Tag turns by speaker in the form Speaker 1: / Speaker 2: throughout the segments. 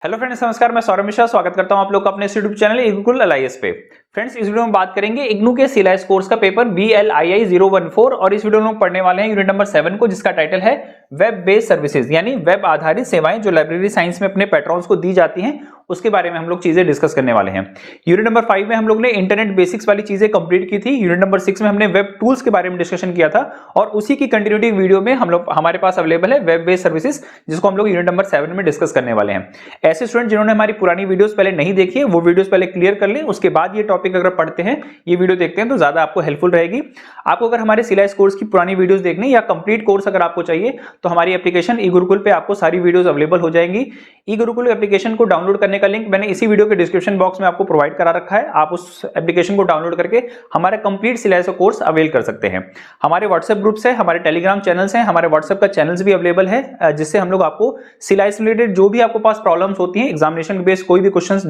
Speaker 1: Hello friends, नमस्कार। मैं सौरभ मिश्रा स्वागत करता हूं आप लोग का अपने यूट्यूब चैनल इग्नू एलआईएस पे। फ्रेंड्स, इस वीडियो में बात करेंगे इग्नू के सीएलआईएस कोर्स का पेपर BLII 014 और इस वीडियो में हम पढ़ने वाले हैं यूनिट नंबर 7 को, जिसका टाइटल है वेब बेस्ड सर्विसेज, यानी वेब आधारित सेवाएं जो लाइब्रेरी साइंस में अपने पैट्रॉन्स को दी जाती हैं, उसके बारे में हम लोग चीजें डिस्कस करने वाले हैं। यूनिट नंबर 5 में हम लोग ने इंटरनेट बेसिक्स वाली चीजें कंप्लीट की थी। यूनिट नंबर 6 में हमने वेब टूल्स के बारे में डिस्कशन किया था और उसी की कंटिन्यूटी वीडियो में हमारे पास अवेलेबल है वेब बेस्ड सर्विसेज, जिसको हम लोग यूनिट नंबर 7 में डिस्कस करने वाले हैं। ऐसे स्टूडेंट जिन्होंने हमारी पुरानी वीडियोस पहले नहीं देखी है, वो वीडियोस पहले क्लियर कर लें, उसके बाद ये टॉपिक अगर पढ़ते हैं, ये वीडियो देखते हैं, तो ज्यादा आपको हेल्पफुल रहेगी। आपको अगर हमारे सीएलआईएस कोर्स की पुरानी वीडियोस देखनी या कंप्लीट कोर्स अगर आपको चाहिए, तो हमारी एप्लीकेशन ई गुरुकुल पे आपको सारी वीडियोस अवेलेबल हो जाएंगी। ई गुरुकुल एप्लीकेशन को डाउनलोड करने का लिंक मैंने इसी वीडियो के डिस्क्रिप्शन बॉक्स में आपको प्रोवाइड करा रखा है। आप उस एप्लीकेशन को डाउनलोड करके हमारा कंप्लीट सीएलआईएस कोर्स अवेल कर सकते हैं। हमारे व्हाट्सएप ग्रुप्स है, हमारे टेलीग्राम चैनल्स हैं, हमारे व्हाट्सएप का चैनल्स भी अवेलेबल है, जिससे हम लोग आपको सीएलआईएस रिलेटेड जो भी आपको पास प्रॉब्लम्स होती हैं, एग्जामिनेशन बेस्ड कोई भी क्वेश्चंस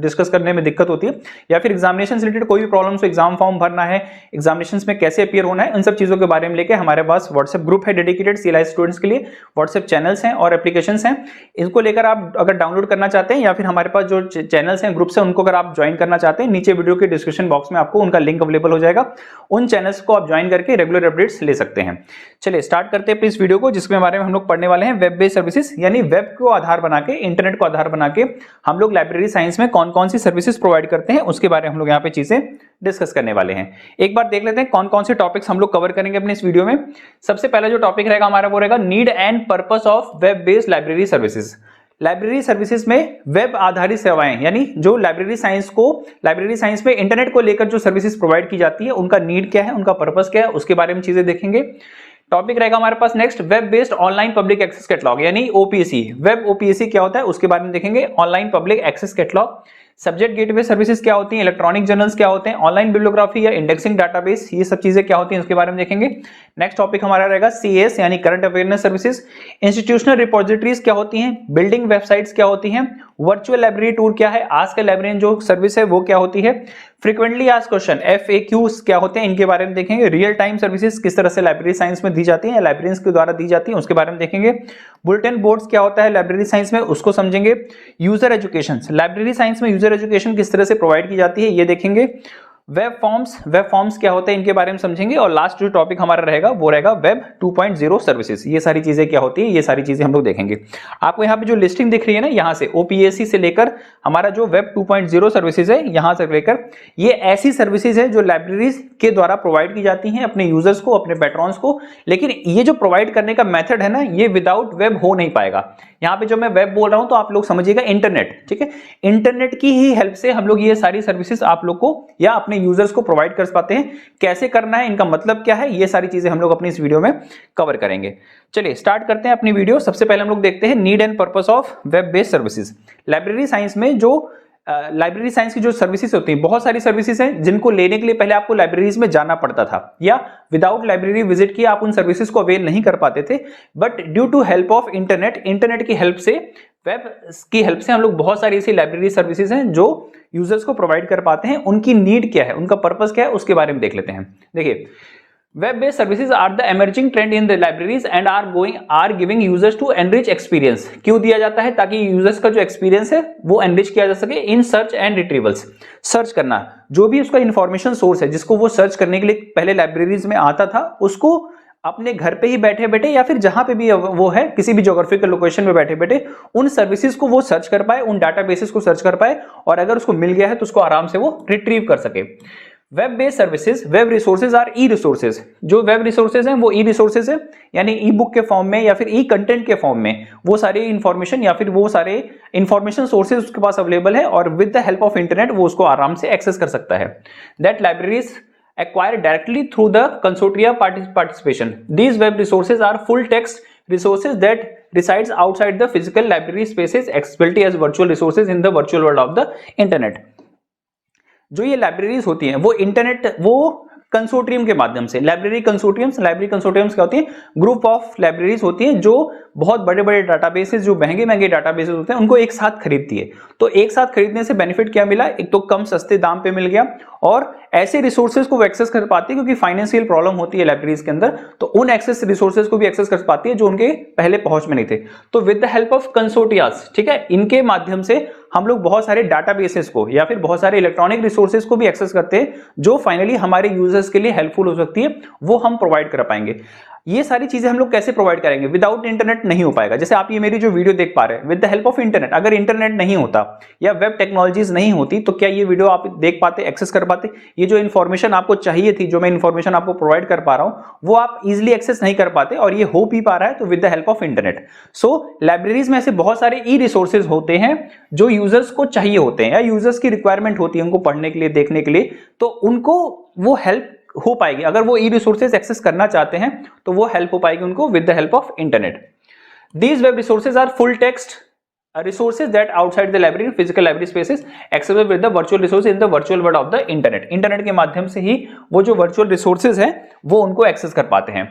Speaker 1: डिस्कस करने में दिक्कत होती है, या फिर एग्जामिनेशन से रिलेटेड कोई भी प्रॉब्लम्स हो, एग्जाम फॉर्म भरना है, एग्जामिनेशंस में कैसे अपीयर होना है, उन सब चीजों के बारे में लेके हमारे पास व्हाट्सएप ग्रुप है डेडिकेटेड सीएलआईएस स्टूडेंट्स के लिए। व्हाट्सएप चैनल्स हैं और एप्लीकेशंस हैं, इनको लेकर आप अगर डाउनलोड करना चाहते हैं, या फिर हमारे पास जो चैनल्स हैं, ग्रुप्स हैं, उनको अगर आप ज्वाइन करना चाहते हैं, नीचे वीडियो के डिस्क्रिप्शन बॉक्स में आपको उनका लिंक अवेलेबल हो जाएगा। उन चैनल्स को आप ज्वाइन करके रेगुलर अपडेट्स ले सकते हैं। चलिए स्टार्ट करते हैं इस वीडियो को, जिसके बारे में हम लोग पढ़ने वाले हैं वेब बेस्ड सर्विसेज, यानी वेब को आधार बना के, इंटरनेट को आधार बना के हम लोग लाइब्रेरी साइंस में कौन कौन सी सर्विसेज प्रोवाइड करते हैं, उसके बारे में हम लोग यहाँ पे चीजें डिस्कस करने वाले हैं। एक बार देख लेते हैं कौन कौन से टॉपिक्स हम लोग कवर करेंगे अपने इस वीडियो में। सबसे पहला जो टॉपिक रहेगा हमारा वो रहेगा need and purpose of web based library services. Library services में वेब आधारित सेवाएं, यानी जो लाइब्रेरी साइंस में इंटरनेट को लेकर जो सर्विसेज प्रोवाइड की जाती है, उनका नीड क्या है, उनका पर्पस क्या है, उसके बारे में चीजें देखेंगे। टॉपिक रहेगा हमारे पास next web based online public access catalogue, यानी ओपीएसी। वेब ओपीएसी क्या होता है, उसके बारे में देखेंगे। Online public access catalogue, subject gateway services क्या होती हैं, इलेक्ट्रॉनिक जर्नल्स क्या होते हैं, ऑनलाइन बिब्लियोग्राफी या इंडेक्सिंग डाटाबेस, ये सब चीजें क्या होती हैं, उसके बारे में देखेंगे। नेक्स्ट टॉपिक हमारा रहेगा सीएस, यानी current awareness services. Institutional repositories क्या होती हैं, बिल्डिंग वेबसाइट्स क्या होती हैं, वर्चुअल लाइब्रेरी टूर क्या है, आज के लाइब्रेरियन जो सर्विस है वो क्या होती है, फ्रीक्वेंटली आस्क्ड क्वेश्चन FAQs क्या होते हैं, इनके बारे में देखेंगे। रियल टाइम सर्विसेज किस तरह से लाइब्रेरी साइंस में दी जाती है, लाइब्रेरियंस के द्वारा दी जाती है, उसके बारे में देखेंगे। बुलेटिन बोर्ड्स क्या होता है लाइब्रेरी साइंस में, उसको समझेंगे। यूजर एजुकेशन, लाइब्रेरी साइंस में यूजर एजुकेशन किस तरह से प्रोवाइड की जाती है, ये देखेंगे। वेब फॉर्म्स क्या होते हैं, इनके बारे में समझेंगे। और लास्ट जो टॉपिक हमारा रहेगा वो रहेगा वेब 2.0 सर्विसेज। ये सारी चीजें क्या होती है, ये सारी चीजें हम लोग देखेंगे। आपको यहाँ पे जो लिस्टिंग दिख रही है ना, यहाँ से ओपीएसी से लेकर हमारा जो वेब 2.0 सर्विसेज है, यहाँ से लेकर ये ऐसी सर्विसेज है जो लाइब्रेरीज के द्वारा प्रोवाइड की जाती हैं अपने यूजर्स को, अपने पैट्रॉन्स को। लेकिन ये जो प्रोवाइड करने का मेथड है ना, ये विदाउट वेब हो नहीं पाएगा। यहाँ पे जो मैं वेब बोल रहा हूं तो आप लोग समझिएगा इंटरनेट, ठीक है। इंटरनेट की ही हेल्प से हम लोग ये सारी सर्विसेज आप लोग को या अपने यूजर्स को प्रोवाइड कर पाते हैं। कैसे करना है, इनका मतलब क्या है, ये सारी चीजें हम लोग अपनी इस वीडियो में कवर करेंगे। चलिए स्टार्ट करते हैं अपनी वीडियो। सबसे पहले हम लोग देखते हैं need and purpose of web based services. Library science में जो लाइब्रेरी साइंस की जो सर्विसेज होती हैं, बहुत सारी सर्विसेज हैं जिनको लेने के लिए पहले आपको लाइब्रेरीज में जाना पड़ता था, या विदाउट लाइब्रेरी विजिट किए आप उन सर्विसेज को अवेल नहीं कर पाते थे। But due to help of internet की हेल्प से, वेब की हेल्प से हम लोग बहुत सारी ऐसी लाइब्रेरी सर्विसेज हैं जो यूजर्स को प्रोवाइड कर पाते हैं। उनकी नीड क्या है, उनका पर्पस क्या है, उसके बारे में देख लेते हैं। देखिए, web based services are the emerging trend in the libraries and are giving users to enrich experience. क्यों दिया जाता है, ताकि यूजर्स का जो एक्सपीरियंस है वो एनरिच किया जा सके इन सर्च एंड रिट्रीवल्स। सर्च करना, जो भी उसका इंफॉर्मेशन सोर्स है जिसको वो सर्च करने के लिए पहले लाइब्रेरीज में आता था, उसको अपने घर पे ही बैठे बैठे या फिर जहां पे भी वो है, किसी भी ज्योग्राफिकल लोकेशन में बैठे बैठे उन सर्विसेज को वो सर्च कर पाए, उन डाटाबेसेस को सर्च कर पाए, और अगर उसको मिल गया है तो उसको आराम से वो रिट्रीव कर सके। Web based services, web resources R E resources. जो वेब रिसोर्सेज हैं वो ई रिसोर्सेज है, यानी ई बुक के फॉर्म में या फिर ई कंटेंट के फॉर्म में वो सारे इंफॉर्मेशन या फिर वो सारे इंफॉर्मेशन सोर्सेज उसके पास अवेलेबल है, और with the help of internet वो उसको आराम से एक्सेस कर सकता है। That libraries acquired directly through the consortia participation. These web resources are full text resources that resides outside the physical library spaces, accessibility as virtual resources in the virtual world of the internet. जो ये libraries होती हैं वो internet, वो consortium के माध्यम से, library कंसोर्टियम्स क्या होती हैं, ग्रुप ऑफ लाइब्रेरीज होती हैं जो बहुत बड़े बड़े डाटाबेसेस, जो महंगे महंगे डाटाबेसेस होते हैं, उनको एक साथ खरीदती है। तो एक साथ खरीदने से बेनिफिट क्या मिला, एक तो कम सस्ते दाम पे मिल गया, और ऐसे रिसोर्सेज को वो एक्सेस कर पाती है क्योंकि फाइनेंशियल प्रॉब्लम होती है लाइब्रेरीज के अंदर, तो उन एक्सेस रिसोर्सेज को भी एक्सेस कर पाती है जो उनके पहले पहुंच में नहीं थे। तो विद द हेल्प ऑफ कंसोर्टियाज, ठीक है, इनके माध्यम से हम लोग बहुत सारे डाटाबेसेस को या फिर बहुत सारे इलेक्ट्रॉनिक रिसोर्सेज को भी एक्सेस करते हैं जो फाइनली हमारे यूजर्स के लिए हेल्पफुल हो सकती है, वो हम प्रोवाइड कर पाएंगे। ये सारी चीजें हम लोग कैसे प्रोवाइड करेंगे? विदाउट इंटरनेट नहीं हो पाएगा। जैसे आप ये मेरी जो वीडियो देख पा रहे हैं, with the help of internet, अगर इंटरनेट नहीं होता या वेब टेक्नोलॉजीज नहीं होती तो क्या ये वीडियो आप देख पाते, एक्सेस कर पाते? ये जो इन्फॉर्मेशन आपको चाहिए थी, जो मैं इन्फॉर्मेशन आपको प्रोवाइड कर पा रहा हूं, वो आप इजिली एक्सेस नहीं कर पाते, और ये हो भी पा रहा है तो with the help of internet. So libraries में ऐसे बहुत सारे ई रिसोर्सेज होते हैं जो यूजर्स को चाहिए होते हैं या यूजर्स की रिक्वायरमेंट होती है उनको पढ़ने के लिए, देखने के लिए, तो उनको वो हेल्प हो पाएगी। अगर वो ई रिसोर्सेज एक्सेस करना चाहते हैं तो वो हेल्प हो पाएगी उनको with the help of internet. These web resources are full text resources that outside the library physical library spaces accessible with the virtual resources in the virtual world of the internet। Internet के माध्यम से ही वो जो virtual resources हैं वो उनको access कर पाते हैं।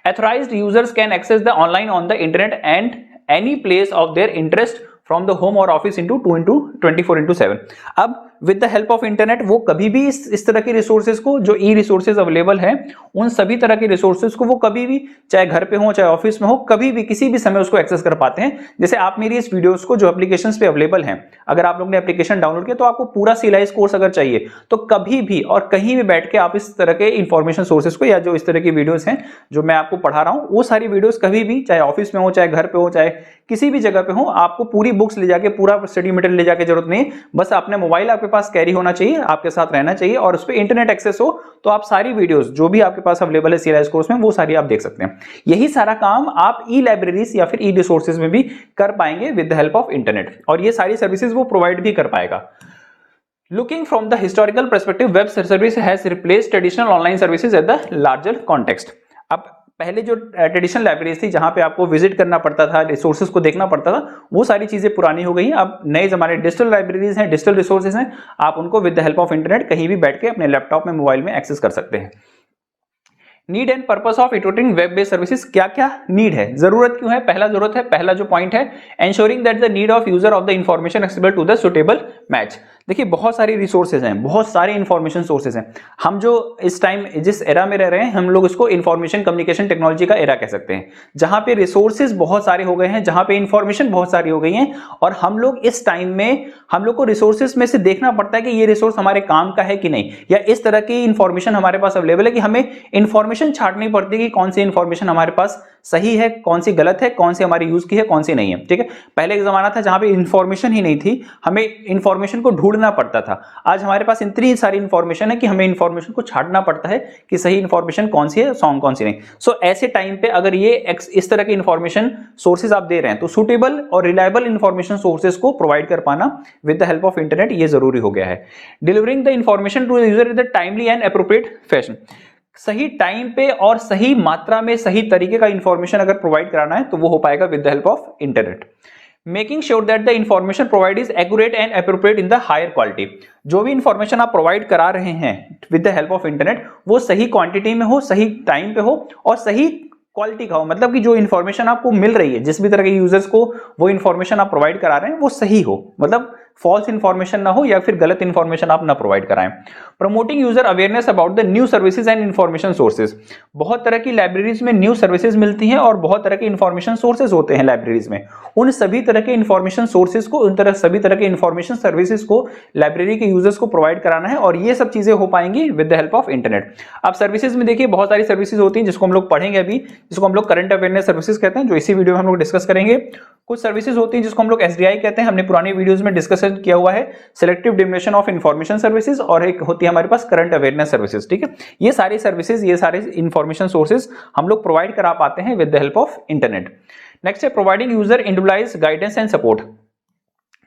Speaker 1: Authorized users can access the online on the internet and any place of their interest from the home or office into 24/7। अब with the help of internet वो कभी भी इस तरह के रिसोर्सेज को, जो ई रिसोर्सेज अवेलेबल हैं, उन सभी तरह के रिसोर्सेज को वो कभी भी, चाहे घर पे हो चाहे ऑफिस में हो, कभी भी किसी भी समय उसको एक्सेस कर पाते हैं। जैसे आप मेरी इस वीडियोस को जो एप्लीकेशंस पे अवेलेबल हैं, अगर आप लोग ने एप्लीकेशन डाउनलोड किया तो आपको पूरा सीलाइज कोर्स अगर चाहिए तो कभी भी और कहीं भी बैठ के आप इस तरह के इंफॉर्मेशन सोर्सेज को, या जो इस तरह की वीडियोस हैं जो मैं आपको पढ़ा रहा हूं, वो सारी वीडियोस कभी भी, चाहे ऑफिस में हो चाहे घर पे हो चाहे किसी भी जगह पे हो, आपको पूरी बुक्स ले जाके, पूरा स्टडी मटेरियल ले जाके जरूरत नहीं, बस अपने मोबाइल आपके पास कैरी होना चाहिए, आपके साथ रहना चाहिए, और उस पर इंटरनेट एक्सेस हो तो आप सारी वीडियोस जो भी आपके पास अवेलेबल है सीलाइज कोर्स में, वो सारी आप देख सकते हैं। यही सारा काम आप ई लाइब्रेरीज या फिर ई रिसोर्सेज में भी कर पाएंगे with the help of internet, और ये सारी सर्विसेज वो प्रोवाइड भी कर पाएगा। Looking from the historical perspective, web service has replaced traditional online services at the larger context। अब पहले जो ट्रेडिशनल लाइब्रेरीज थी जहां पे आपको विजिट करना पड़ता था, रिसोर्सेज को देखना पड़ता था, वो सारी चीजें पुरानी हो गई हैं। अब नए जमाने डिजिटल लाइब्रेरीज हैं, डिजिटल रिसोर्सेज हैं, आप उनको with the help of internet कहीं भी बैठ के अपने लैपटॉप में, मोबाइल में एक्सेस कर सकते हैं। Need and purpose of iterating web based services, क्या क्या नीड है, जरूरत क्यों है? पहला जरूरत है, पहला जो पॉइंट है, ensuring that the need of user of the information accessible to the suitable match. देखिए बहुत सारी रिसोर्सेज हैं, बहुत सारे इंफॉर्मेशन सोर्सेज हैं। हम जो इस टाइम जिस एरा में रह रहे हैं, हम लोग इसको इंफॉर्मेशन कम्युनिकेशन टेक्नोलॉजी का एरा कह सकते हैं, जहां पे रिसोर्सेज बहुत सारे हो गए हैं, जहां पे इंफॉर्मेशन बहुत सारी हो गई है, और हम लोग इस टाइम में, हम लोग को रिसोर्सेज में से देखना पड़ता है कि ये रिसोर्स हमारे काम का है कि नहीं, या इस तरह की इंफॉर्मेशन हमारे पास अवेलेबल है कि हमें इंफॉर्मेशन छांटनी पड़ती है कि कौन सी इंफॉर्मेशन हमारे पास सही है, कौन सी गलत है, कौन सी हमारी यूज की है, कौन सी नहीं है। ठीक है, पहले एक जमाना था जहां पे इंफॉर्मेशन ही नहीं थी, हमें इंफॉर्मेशन को ढूंढना पड़ता था। आज हमारे पास इतनी सारी इंफॉर्मेशन है कि हमें इंफॉर्मेशन को छांटना पड़ता है कि सही इंफॉर्मेशन कौन सी है, सॉन्ग कौन सी नहीं। सो ऐसे टाइम पे अगर ये इस तरह के इंफॉर्मेशन सोर्सेज आप दे रहे हैं तो सुटेबल और रिलायबल इंफॉर्मेशन सोर्सेज को प्रोवाइड कर पाना with the help of internet ये जरूरी हो गया है। Delivering the information to the user in the timely and appropriate fashion, सही टाइम पे और सही मात्रा में सही तरीके का इंफॉर्मेशन अगर प्रोवाइड कराना है तो वो हो पाएगा with the help of internet. Making sure that the information provide is accurate and appropriate in the higher quality, जो भी इंफॉर्मेशन आप प्रोवाइड करा रहे हैं with the help of internet वो सही क्वांटिटी में हो, सही टाइम पे हो और सही क्वालिटी का हो। मतलब कि जो इन्फॉर्मेशन आपको मिल रही है, जिस भी तरह के यूजर्स को वो इन्फॉर्मेशन आप प्रोवाइड करा रहे हैं वो सही हो, मतलब फॉल्स इंफॉर्मेशन ना हो या फिर गलत इंफॉर्मेशन आप ना प्रोवाइड कराएं। Promoting user awareness about the new services and information sources, बहुत तरह की लाइब्रेरीज में न्यू सर्विसेज मिलती हैं और बहुत तरह के इंफॉर्मेशन सोर्सेज होते हैं लाइब्रेरीज में। उन सभी तरह के इंफॉर्मेशन सोर्सेज को, सभी तरह के इंफॉर्मेशन सर्विसेज को लाइब्रेरी के यूजर्स को प्रोवाइड कराना है, और ये सब चीजें हो पाएंगी with the help of internet. अब सर्विसेज में देखिए बहुत सारी सर्विसेज होती हैं जिसको हम लोग पढ़ेंगे अभी, जिसको हम लोग करंट अवेयरनेस सर्विसेज कहते हैं, जो इसी वीडियो में हम लोग डिस्कस करेंगे। कुछ सर्विसेज होती हैं जिसको हम लोग एसडीआई कहते हैं, हमने पुरानी वीडियोस में डिस्कशन किया हुआ है, सिलेक्टिव डिमिनेशन ऑफ इंफॉर्मेशन सर्विसेज, और एक होती है हमारे पास करंट अवेयरनेस सर्विसेज। ठीक है, ये सारी सर्विसेज, ये सारे इंफॉर्मेशन सोर्सेज हम लोग प्रोवाइड करा पाते हैं with the help of internet. Next है providing user individualised guidance and support,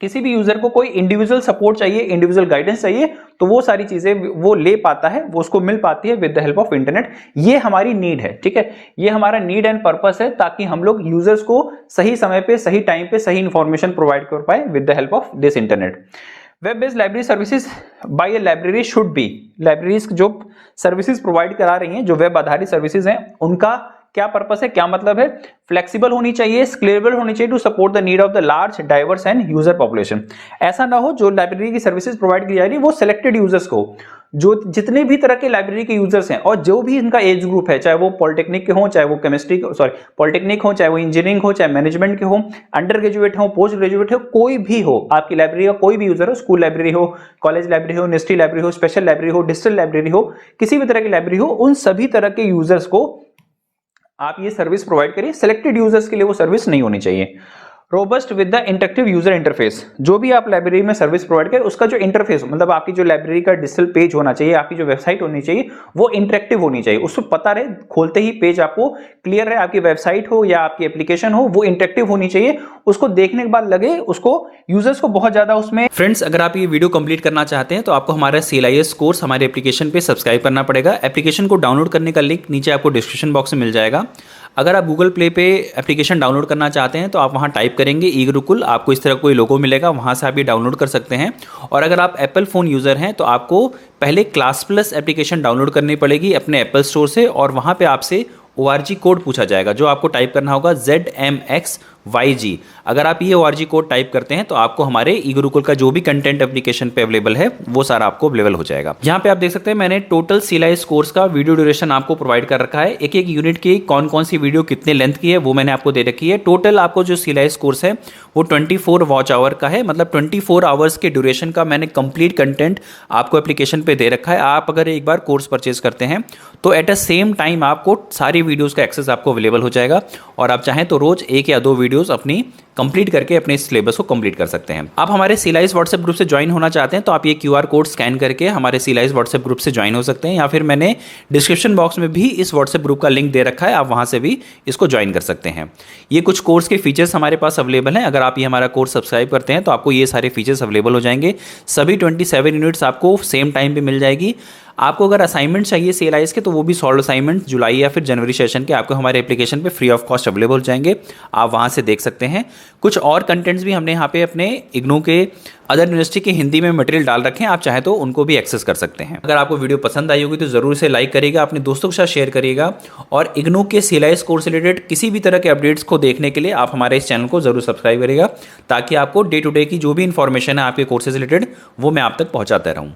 Speaker 1: किसी भी यूजर को कोई इंडिविजुअल सपोर्ट चाहिए, इंडिविजुअल गाइडेंस चाहिए, तो वो सारी चीजें वो ले पाता है, वो उसको मिल पाती है with the help of internet. ये हमारी नीड है, ठीक है, ये हमारा नीड एंड पर्पस है, ताकि हम लोग यूजर्स को सही समय पे, सही टाइम पे सही इंफॉर्मेशन प्रोवाइड कर पाए with the help of this internet. Web based library services by A library should be, libraries जो सर्विसेज प्रोवाइड करा रही हैं, जो वेब आधारित सर्विसेज हैं, उनका क्या पर्पस है, क्या मतलब है? फ्लेक्सिबल होनी चाहिए, स्केलेबल होनी चाहिए to support the need of the large diverse end user population. ऐसा ना हो जो लाइब्रेरी की सर्विसेज प्रोवाइड की जा रही है वो सिलेक्टेड यूजर्स को, जो जितने भी तरह के लाइब्रेरी के यूजर्स हैं और जो भी इनका एज ग्रुप है, चाहे वो पॉलिटेक्निक के हो, चाहे वो केमिस्ट्री पॉलिटेक्निक हो, चाहे वो इंजीनियरिंग हो, चाहे मैनेजमेंट के हो, अंडर ग्रेजुएट हो, पोस्ट ग्रेजुएट हो, कोई भी हो, आपकी लाइब्रेरी का कोई भी यूजर हो, स्कूल लाइब्रेरी हो, कॉलेज लाइब्रेरी हो, यूनिवर्सिटी लाइब्रेरी हो, स्पेशल लाइब्रेरी हो, डिजिटल लाइब्रेरी हो, किसी भी तरह की लाइब्रेरी हो, उन सभी तरह के यूजर्स को आप ये सर्विस प्रोवाइड करिए। सिलेक्टेड यूजर्स के लिए वो सर्विस नहीं होनी चाहिए। Robust with the interactive user interface, जो भी आप लाइब्रेरी में सर्विस प्रोवाइड करें उसका जो इंटरफेस मतलब आपकी जो लाइब्रेरी का डिजिटल पेज होना चाहिए, आपकी जो वेबसाइट होनी चाहिए वो इंटरेक्टिव होनी चाहिए। उसको पता रहे, खोलते ही पेज आपको क्लियर रहे, आपकी वेबसाइट हो या आपकी एप्लीकेशन हो वो इंटरेक्टिव होनी चाहिए। उसको देखने के बाद लगे उसको यूजर्स को बहुत ज्यादा उसमें। फ्रेंड्स, अगर आप ये वीडियो कंप्लीट करना चाहते हैं तो आपको हमारा CLIS कोर्स हमारे एप्लीकेशन पे सब्सक्राइब करना पड़ेगा। एप्लीकेशन को डाउनलोड करने का लिंक नीचे आपको डिस्क्रिप्शन बॉक्स में मिल जाएगा। अगर आप गूगल प्ले पे एप्लीकेशन डाउनलोड करना चाहते हैं तो आप वहां टाइप करेंगे ई गुरुकुल, आपको इस तरह कोई लोगो मिलेगा, वहां से आप ये डाउनलोड कर सकते हैं। और अगर आप एप्पल फ़ोन यूज़र हैं तो आपको पहले क्लास प्लस एप्लीकेशन डाउनलोड करनी पड़ेगी अपने एप्पल स्टोर से, और वहां पे आपसे ORG कोड पूछा जाएगा जो आपको टाइप करना होगा ZMXYG। अगर आप ये ORG कोड टाइप करते हैं तो आपको हमारे ई गुरुकुल का जो भी कंटेंट एप्लीकेशन पे अवेलेबल है वो सारा आपको अवेलेबल हो जाएगा। यहाँ पे आप देख सकते हैं मैंने टोटल CLIS कोर्स का वीडियो ड्यूरेशन आपको प्रोवाइड कर रखा है। एक एक यूनिट की कौन कौन सी वीडियो कितने लेंथ की है वो मैंने आपको दे रखी है। टोटल आपको जो CLIS कोर्स है वो 24 वॉच आवर का है, मतलब 24 आवर्स के ड्यूरेशन का मैंने कंप्लीट कंटेंट आपको एप्लीकेशन पे दे रखा है। आप अगर एक बार कोर्स परचेज करते हैं तो एट अ सेम टाइम आपको सारी वीडियोस का एक्सेस आपको अवेलेबल हो जाएगा, और आप चाहें तो रोज 1 या 2 वीडियोस अपनी कंप्लीट करके अपने सिलेबस को कंप्लीट कर सकते हैं। आप हमारे CLIS व्हाट्सएप ग्रुप से ज्वाइन होना चाहते हैं तो आप ये QR कोड स्कैन करके हमारे CLIS व्हाट्सएप ग्रुप से ज्वाइन हो सकते हैं, या फिर मैंने डिस्क्रिप्शन बॉक्स में भी इस व्हाट्सएप ग्रुप का लिंक दे रखा है, आप वहां से भी इसको ज्वाइन कर सकते हैं। ये कुछ कोर्स के फीचर्स हमारे पास अवेलेबल हैं। अगर आप ये हमारा कोर्स सब्सक्राइब करते हैं तो आपको ये सारे फीचर्स अवेलेबल हो जाएंगे। सभी 27 यूनिट्स आपको सेम टाइम पे मिल जाएगी। आपको अगर असाइनमेंट चाहिए CLIS के तो वो भी सॉल्व असाइनमेंट जुलाई या फिर जनवरी सेशन के आपको हमारे एप्लीकेशन पे फ्री ऑफ कॉस्ट अवेलेबल हो जाएंगे, आप वहां से देख सकते हैं। कुछ और कंटेंट्स भी हमने यहाँ पे अपने इग्नू के अदर यूनिवर्सिटी के हिंदी में मटेरियल डाल रखे हैं, आप चाहे तो उनको भी एक्सेस कर सकते हैं। अगर आपको वीडियो पसंद आई होगी तो जरूर इसे लाइक करिएगा, अपने दोस्तों के साथ शेयर करिएगा, और इग्नू के CLIS कोर्स से रिलेटेड किसी भी तरह के अपडेट्स को देखने के लिए आप हमारे इस चैनल को जरूर सब्सक्राइब करिएगा, ताकि आपको डे टू डे की जो भी इंफॉर्मेशन है आपके कोर्सेज रिलेटेड वो मैं आप तक पहुंचाता रहूं।